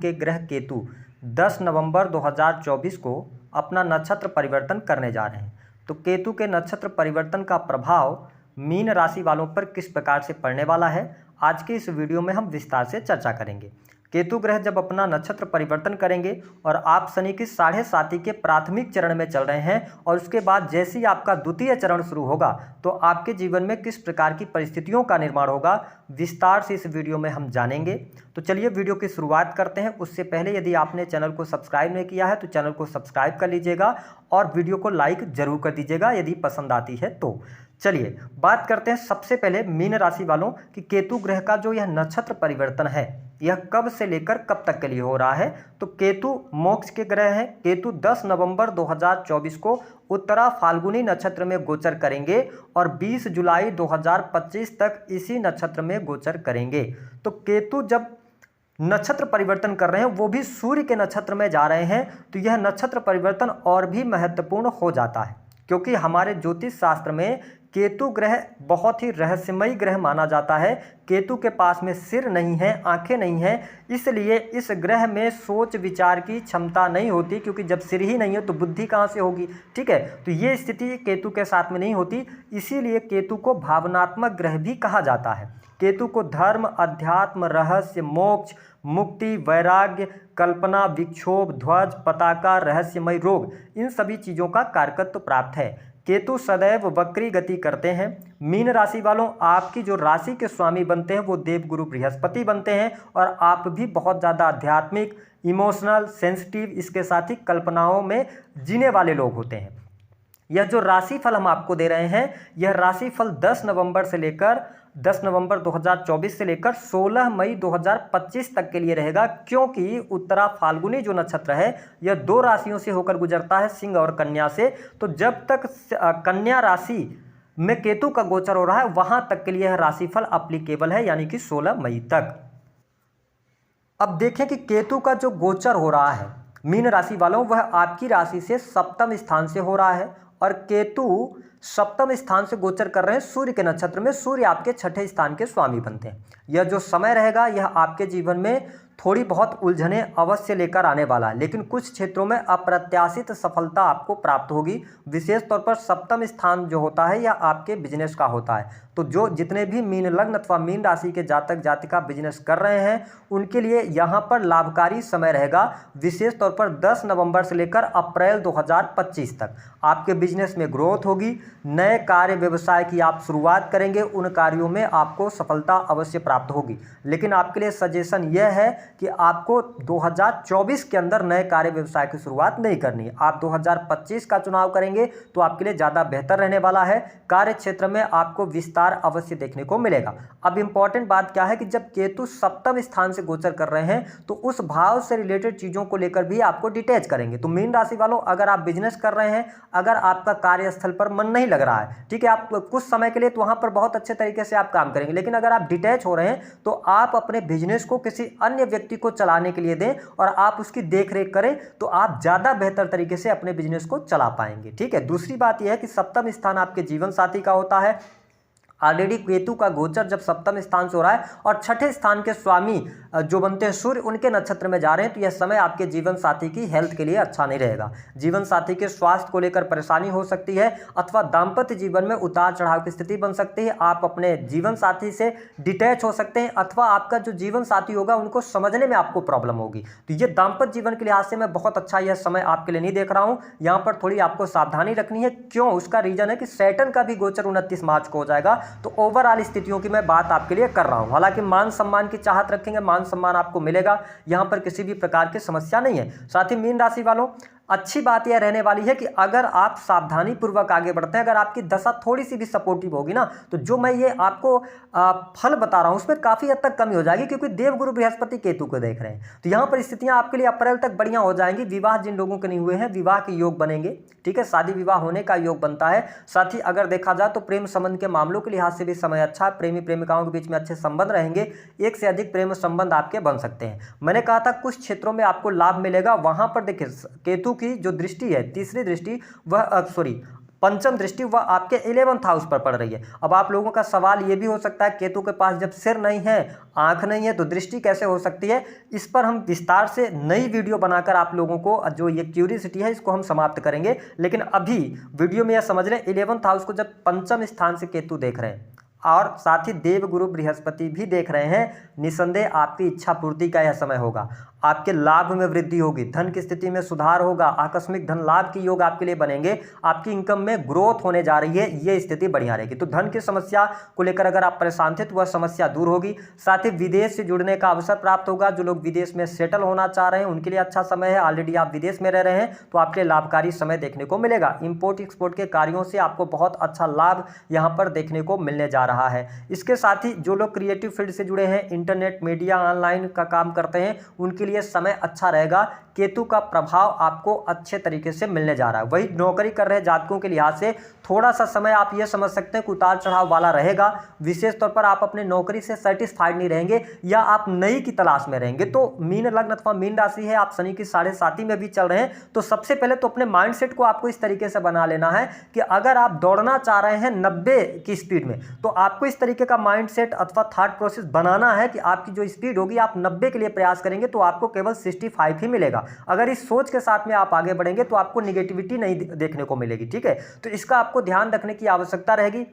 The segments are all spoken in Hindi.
के ग्रह केतु 10 नवंबर 2024 को अपना नक्षत्र परिवर्तन करने जा रहे हैं। तो केतु के नक्षत्र परिवर्तन का प्रभाव मीन राशि वालों पर किस प्रकार से पड़ने वाला है, आज के इस वीडियो में हम विस्तार से चर्चा करेंगे। केतु ग्रह जब अपना नक्षत्र परिवर्तन करेंगे और आप शनि की 7.5 के प्राथमिक चरण में चल रहे हैं और उसके बाद जैसे ही आपका द्वितीय चरण शुरू होगा तो आपके जीवन में किस प्रकार की परिस्थितियों का निर्माण होगा, विस्तार से इस वीडियो में हम जानेंगे। तो चलिए वीडियो की शुरुआत करते हैं। उससे पहले यदि आपने चैनल को सब्सक्राइब नहीं किया है तो चैनल को सब्सक्राइब कर लीजिएगा और वीडियो को लाइक जरूर कर दीजिएगा यदि पसंद आती है तो। चलिए बात करते हैं सबसे पहले मीन राशि वालों कि केतु ग्रह का जो यह नक्षत्र परिवर्तन है यह कब से लेकर कब तक के लिए हो रहा है। तो केतु मोक्ष के ग्रह हैं। केतु 10 नवंबर 2024 को उत्तरा फाल्गुनी नक्षत्र में गोचर करेंगे और 20 जुलाई 2025 तक इसी नक्षत्र में गोचर करेंगे। तो केतु जब नक्षत्र परिवर्तन कर रहे हैं वो भी सूर्य के नक्षत्र में जा रहे हैं तो यह नक्षत्र परिवर्तन और भी महत्वपूर्ण हो जाता है, क्योंकि हमारे ज्योतिष शास्त्र में केतु ग्रह बहुत ही रहस्यमयी ग्रह माना जाता है। केतु के पास में सिर नहीं है, आंखें नहीं है, इसलिए इस ग्रह में सोच विचार की क्षमता नहीं होती, क्योंकि जब सिर ही नहीं है तो बुद्धि कहाँ से होगी। ठीक है, तो ये स्थिति केतु के साथ में नहीं होती, इसीलिए केतु को भावनात्मक ग्रह भी कहा जाता है। केतु को धर्म, अध्यात्म, रहस्य, मोक्ष, मुक्ति, वैराग्य, कल्पना, विक्षोभ, ध्वज, पताका, रहस्यमय रोग, इन सभी चीज़ों का कारकत्व प्राप्त है। केतु सदैव वक्री गति करते हैं। मीन राशि वालों, आपकी जो राशि के स्वामी बनते हैं वो देवगुरु बृहस्पति बनते हैं और आप भी बहुत ज़्यादा आध्यात्मिक, इमोशनल, सेंसिटिव, इसके साथ ही कल्पनाओं में जीने वाले लोग होते हैं। यह जो राशिफल हम आपको दे रहे हैं यह राशिफल 10 नवंबर 2024 से लेकर 16 मई 2025 तक के लिए रहेगा, क्योंकि उत्तरा फाल्गुनी जो नक्षत्र है यह 2 राशियों से होकर गुजरता है, सिंह और कन्या से। तो जब तक कन्या राशि में केतु का गोचर हो रहा है वहां तक के लिए यह राशिफल अप्लीकेबल है, यानी कि 16 मई तक। अब देखें कि केतु का जो गोचर हो रहा है मीन राशि वालों वह आपकी राशि से सप्तम स्थान से हो रहा है और केतु सप्तम स्थान से गोचर कर रहे हैं सूर्य के नक्षत्र में। सूर्य आपके 6ठे स्थान के स्वामी बनते हैं। यह जो समय रहेगा यह आपके जीवन में थोड़ी बहुत उलझने अवश्य लेकर आने वाला है, लेकिन कुछ क्षेत्रों में अप्रत्याशित सफलता आपको प्राप्त होगी। विशेष तौर पर सप्तम स्थान जो होता है यह आपके बिजनेस का होता है। तो जो जितने भी मीन लग्न अथवा मीन राशि के जातक जातिका बिजनेस कर रहे हैं उनके लिए यहाँ पर लाभकारी समय रहेगा। विशेष तौर पर 10 नवंबर से लेकर अप्रैल 2025 तक आपके बिजनेस में ग्रोथ होगी। नए कार्य व्यवसाय की आप शुरुआत करेंगे, उन कार्यों में आपको सफलता अवश्य प्राप्त होगी। लेकिन आपके लिए सजेशन यह है कि आपको 2024 के अंदर नए कार्य व्यवसाय की शुरुआत नहीं करनी है। आप 2025 का चुनाव करेंगे तो आपके लिए ज़्यादा बेहतर रहने वाला है। कार्य क्षेत्र में आपको विस्तार अवश्य देखने को मिलेगा। अब इंपॉर्टेंट बात क्या है कि जब केतु सप्तम स्थान से गोचर कर रहे हैं तो उस भाव से रिलेटेड चीज़ों को लेकर भी आपको डिटैच करेंगे। तो मीन राशि वालों, अगर आप बिजनेस कर रहे हैं, अगर आपका कार्यस्थल पर मन नहीं लग रहा है, ठीक है, आप कुछ समय के लिए तो वहाँ पर बहुत अच्छे तरीके से आप काम करेंगे, लेकिन अगर आप डिटैच हो रहे हैं तो आप अपने बिजनेस को किसी अन्य व्यक्ति को चलाने के लिए दें और आप उसकी देखरेख करें तो आप ज़्यादा बेहतर तरीके से अपने बिजनेस को चला पाएंगे। ठीक है, दूसरी बात यह है कि सप्तम स्थान आपके जीवन साथी का होता है। ऑलरेडी केतु का गोचर जब सप्तम स्थान से हो रहा है और 6ठे स्थान के स्वामी जो बनते हैं सूर्य उनके नक्षत्र में जा रहे हैं तो यह समय आपके जीवन साथी की हेल्थ के लिए अच्छा नहीं रहेगा। जीवन साथी के स्वास्थ्य को लेकर परेशानी हो सकती है अथवा दाम्पत्य जीवन में उतार चढ़ाव की स्थिति बन सकती है। आप अपने जीवन साथी से डिटैच हो सकते हैं अथवा आपका जो जीवन साथी होगा उनको समझने में आपको प्रॉब्लम होगी। तो ये दाम्पत्य जीवन के लिहाज से मैं बहुत अच्छा यह समय आपके लिए नहीं देख रहा हूँ। यहाँ पर थोड़ी आपको सावधानी रखनी है। क्यों? उसका रीजन है कि सैटर्न का भी गोचर 29 मार्च को हो जाएगा। तो ओवरऑल स्थितियों की मैं बात आपके लिए कर रहा हूं। हालांकि मान सम्मान की चाहत रखेंगे, मान सम्मान आपको मिलेगा, यहां पर किसी भी प्रकार की समस्या नहीं है। साथ ही मीन राशि वालों, अच्छी बात यह रहने वाली है कि अगर आप सावधानी पूर्वक आगे बढ़ते हैं, अगर आपकी दशा थोड़ी सी भी सपोर्टिव होगी ना तो जो मैं ये आपको फल बता रहा हूं उसमें काफ़ी हद तक कमी हो जाएगी, क्योंकि देवगुरु बृहस्पति केतु को देख रहे हैं। तो यहाँ पर स्थितियां आपके लिए अप्रैल तक बढ़िया हो जाएंगी। विवाह जिन लोगों के नहीं हुए हैं विवाह के योग बनेंगे। ठीक है, शादी विवाह होने का योग बनता है। साथ ही अगर देखा जाए तो प्रेम संबंध के मामलों के लिहाज से भी समय अच्छा है। प्रेमी प्रेमिकाओं के बीच में अच्छे संबंध रहेंगे। एक से अधिक प्रेम संबंध आपके बन सकते हैं। मैंने कहा था कुछ क्षेत्रों में आपको लाभ मिलेगा। वहां पर देखिए केतु की जो दृष्टि है, तीसरी दृष्टि वह पंचम दृष्टि वह आपके 11th हाउस पर पड़ रही है। अब आप लोगों का सवाल ये भी हो सकता है, केतु के पास जब सिर नहीं है, आंख नहीं है, तो दृष्टि कैसे हो सकती है? इस पर हम विस्तार से नई वीडियो बनाकर आप लोगों को जो ये क्यूरियोसिटी है इसको हम समाप्त करेंगे। लेकिन अभी वीडियो में यह समझ लें 11th हाउस को जब पंचम स्थान से केतु देख रहे हैं और साथ ही देवगुरु बृहस्पति भी देख रहे हैं, निसंदेह आपकी इच्छा पूर्ति का यह समय होगा। आपके लाभ में वृद्धि होगी, धन की स्थिति में सुधार होगा, आकस्मिक धन लाभ के योग आपके लिए बनेंगे, आपकी इनकम में ग्रोथ होने जा रही है, ये स्थिति बढ़िया रहेगी। तो धन की समस्या को लेकर अगर आप परेशान थे तो वह समस्या दूर होगी। साथ ही विदेश से जुड़ने का अवसर प्राप्त होगा। जो लोग विदेश में सेटल होना चाह रहे हैं उनके लिए अच्छा समय है। ऑलरेडी आप विदेश में रह रहे हैं तो आपके लाभकारी समय देखने को मिलेगा। इंपोर्ट एक्सपोर्ट के कार्यों से आपको बहुत अच्छा लाभ यहाँ पर देखने को मिलने जा रहा है। इसके साथ ही जो लोग क्रिएटिव फील्ड से जुड़े हैं, इंटरनेट मीडिया ऑनलाइन का काम करते हैं, उनके लिए समय अच्छा रहेगा। केतु का प्रभाव आपको अच्छे तरीके से मिलने जा रहा है। वही नौकरी कर रहे जातकों के लिहाज से थोड़ा सा समय आप ये समझ सकते हैं कि उतार चढ़ाव वाला रहेगा। विशेष तौर पर आप अपने नौकरी से सेटिस्फाइड नहीं रहेंगे या आप नई की तलाश में रहेंगे। तो मीन लग्न अथवा मीन राशि है, आप शनि की 7.5 में भी चल रहे हैं, तो सबसे पहले तो अपने माइंडसेट को आपको इस तरीके से बना लेना है कि अगर आप दौड़ना चाह रहे हैं 90 की स्पीड में, तो आपको इस तरीके का माइंडसेट अथवा थॉट प्रोसेस बनाना है कि आपकी जो स्पीड होगी, आप 90 के लिए प्रयास करेंगे तो आपको केवल 65 ही मिलेगा। अगर इस सोच के साथ में आप आगे बढ़ेंगे तो आपको निगेटिविटी नहीं देखने को मिलेगी। ठीक है, तो इसका आपको ध्यान रखने की आवश्यकता रहेगी।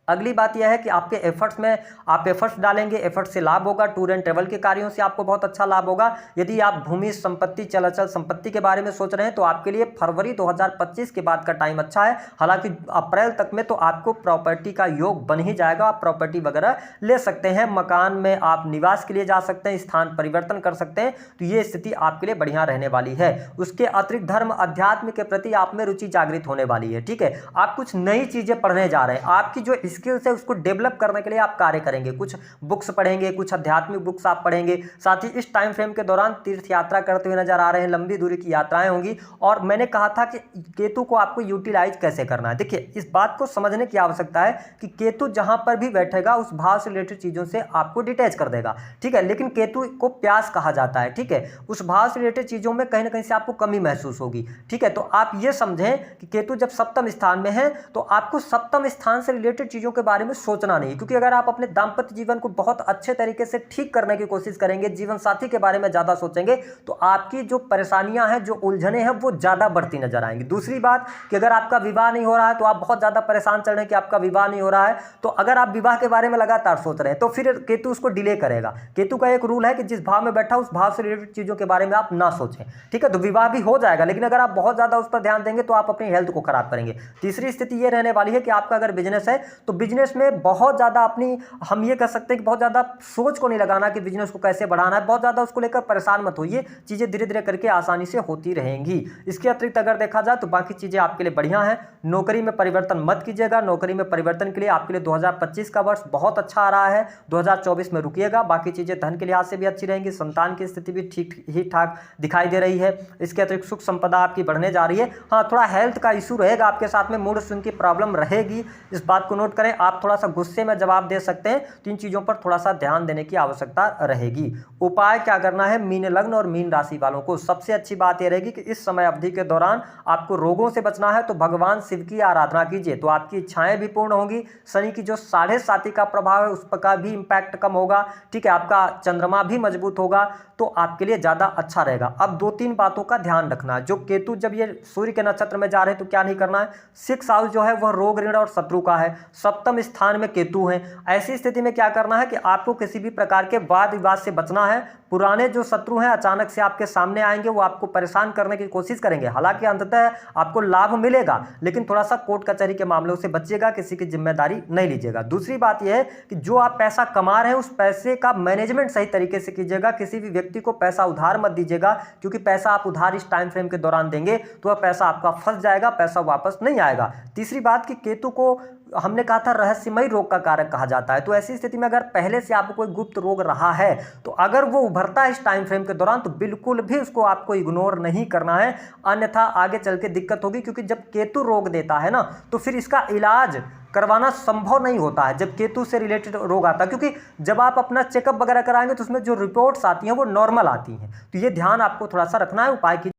अगली बात यह है कि आपके एफर्ट्स में आप एफर्ट्स डालेंगे, एफर्ट से लाभ होगा। टूर एंड ट्रेवल के कार्यों से आपको बहुत अच्छा लाभ होगा। यदि आप भूमि संपत्ति चल अचल संपत्ति के बारे में सोच रहे हैं तो आपके लिए फरवरी 2025 के बाद का टाइम अच्छा है। हालांकि अप्रैल तक में तो आपको प्रॉपर्टी का योग बन ही जाएगा, आप प्रॉपर्टी वगैरह ले सकते हैं, मकान में आप निवास के लिए जा सकते हैं, स्थान परिवर्तन कर सकते हैं, तो ये स्थिति आपके लिए बढ़िया रहने वाली है। उसके अतिरिक्त धर्म अध्यात्म के प्रति आप में रुचि जागृत होने वाली है। ठीक है, आप कुछ नई चीजें पढ़ने जा रहे हैं, आपकी जो स्किल्स है उसको डेवलप करने के लिए आप कार्य करेंगे, कुछ बुक्स पढ़ेंगे, कुछ आध्यात्मिक बुक्स आप पढ़ेंगे। साथ ही इस टाइम फ्रेम के दौरान तीर्थ यात्रा करते हुए नजर आ रहे हैं, लंबी दूरी की यात्राएं होंगी। और मैंने कहा था कि केतु को आपको यूटिलाइज कैसे करना है। देखिए, इस बात को समझने की आवश्यकता है कि केतु जहां पर भी बैठेगा उस भाव से रिलेटेड चीजों से आपको डिटैच कर देगा। ठीक है, लेकिन केतु को प्यास कहा जाता है। ठीक है, उस भाव से रिलेटेड चीजों में कहीं ना कहीं से आपको कमी महसूस होगी। ठीक है, तो आप ये समझें कि केतु जब सप्तम स्थान में है तो आपको सप्तम स्थान से रिलेटेड चीजों के बारे में सोचना नहीं, क्योंकि अगर आप अपने दाम्पत्य जीवन को बहुत अच्छे तरीके से ठीक करने की कोशिश करेंगे, जीवन साथी के बारे में ज्यादा सोचेंगे, तो आपकी जो परेशानियां हैं, जो उलझने हैं, वो ज्यादा बढ़ती नजर आएंगी। दूसरी बात कि अगर आपका विवाह नहीं हो रहा है तो आप बहुत ज्यादा परेशान चल रहे हैं कि आपका विवाह नहीं हो रहा है, तो अगर आप विवाह के बारे में लगातार सोच रहे हैं तो फिर केतु उसको डिले करेगा। केतु का एक रूल है कि जिस भाव में बैठा उस भाव से रिलेटेड चीजों के बारे में आप ना सोचें। ठीक है, तो विवाह भी हो जाएगा, लेकिन अगर आप बहुत ज्यादा उस पर ध्यान देंगे तो आप अपनी हेल्थ को खराब करेंगे। तीसरी स्थिति यह रहने वाली है कि आपका अगर बिजनेस है तो बिजनेस में बहुत ज्यादा अपनी, हम ये कह सकते हैं कि बहुत ज्यादा सोच को नहीं लगाना कि बिजनेस को कैसे बढ़ाना है, बहुत ज्यादा उसको लेकर परेशान मत होइए, चीजें धीरे धीरे करके आसानी से होती रहेंगी। इसके अतिरिक्त अगर देखा जाए तो बाकी चीजें आपके लिए बढ़िया हैं। नौकरी में परिवर्तन मत कीजिएगा, नौकरी में परिवर्तन के लिए आपके लिए 2025 का वर्ष बहुत अच्छा आ रहा है, 2024 में रुकिएगा। बाकी चीजें धन के लिहाज से भी अच्छी रहेंगी, संतान की स्थिति भी ठीक ही ठाक दिखाई दे रही है। इसके अतिरिक्त सुख संपदा आपकी बढ़ने जा रही है। हाँ, थोड़ा हेल्थ का इशू रहेगा आपके साथ में, मूड स्विंग की प्रॉब्लम रहेगी, इस बात को नोट करें। आप थोड़ा सा गुस्से में जवाब दे सकते हैं, तो इन चीजों पर थोड़ा सा ध्यान देने की आवश्यकता रहेगी। उपाय क्या करना है मीन लग्न और मीन राशि वालों को? सबसे अच्छी बात यह रहेगी कि इस समय अवधि के दौरान आपको रोगों से बचना है तो भगवान शिव की आराधना कीजिए, तो आपकी इच्छाएं भी पूर्ण होंगी। शनि की जो 7.5 का प्रभाव है उस पर का भी इंपैक्ट कम होगा। ठीक है, आपका चंद्रमा भी मजबूत होगा, तो आपके लिए ज्यादा अच्छा रहेगा। अब 2-3 बातों का ध्यान रखना है। जो केतु जब ये सूर्य के नक्षत्र में जा रहे हैं तो क्या नहीं करना है, 6 हाउस जो है वह रोग ऋण और शत्रु का है, सप्तम स्थान में केतु है। ऐसी स्थिति में क्या करना है कि आपको किसी भी प्रकार के वाद विवाद से बचना है। पुराने जो शत्रु हैं अचानक से आपके सामने आएंगे, वो आपको परेशान करने की कोशिश करेंगे। हालांकि अंततः आपको लाभ मिलेगा, लेकिन थोड़ा सा कोर्ट कचहरी के मामलों से बचिएगा, किसी की जिम्मेदारी नहीं लीजिएगा। दूसरी बात यह है कि जो आप पैसा कमा रहे हैं उस पैसे का मैनेजमेंट सही तरीके से कीजिएगा। किसी भी व्यक्ति को पैसा उधार मत दीजिएगा, क्योंकि पैसा आप उधार इस टाइम फ्रेम के दौरान देंगे तो वह पैसा आपका फंस जाएगा, पैसा वापस नहीं आएगा। तीसरी बात कि केतु को हमने कहा था रहस्यमयी रोग का कारक कहा जाता है, तो ऐसी स्थिति में अगर पहले से आपको कोई गुप्त रोग रहा है तो अगर वो उभरता है इस टाइम फ्रेम के दौरान तो बिल्कुल भी उसको आपको इग्नोर नहीं करना है, अन्यथा आगे चल के दिक्कत होगी। क्योंकि जब केतु रोग देता है ना तो फिर इसका इलाज करवाना संभव नहीं होता है जब केतु से रिलेटेड रोग आता है, क्योंकि जब आप अपना चेकअप वगैरह कराएंगे तो उसमें जो रिपोर्ट्स आती हैं वो नॉर्मल आती हैं। तो ये ध्यान आपको थोड़ा सा रखना है। उपाय की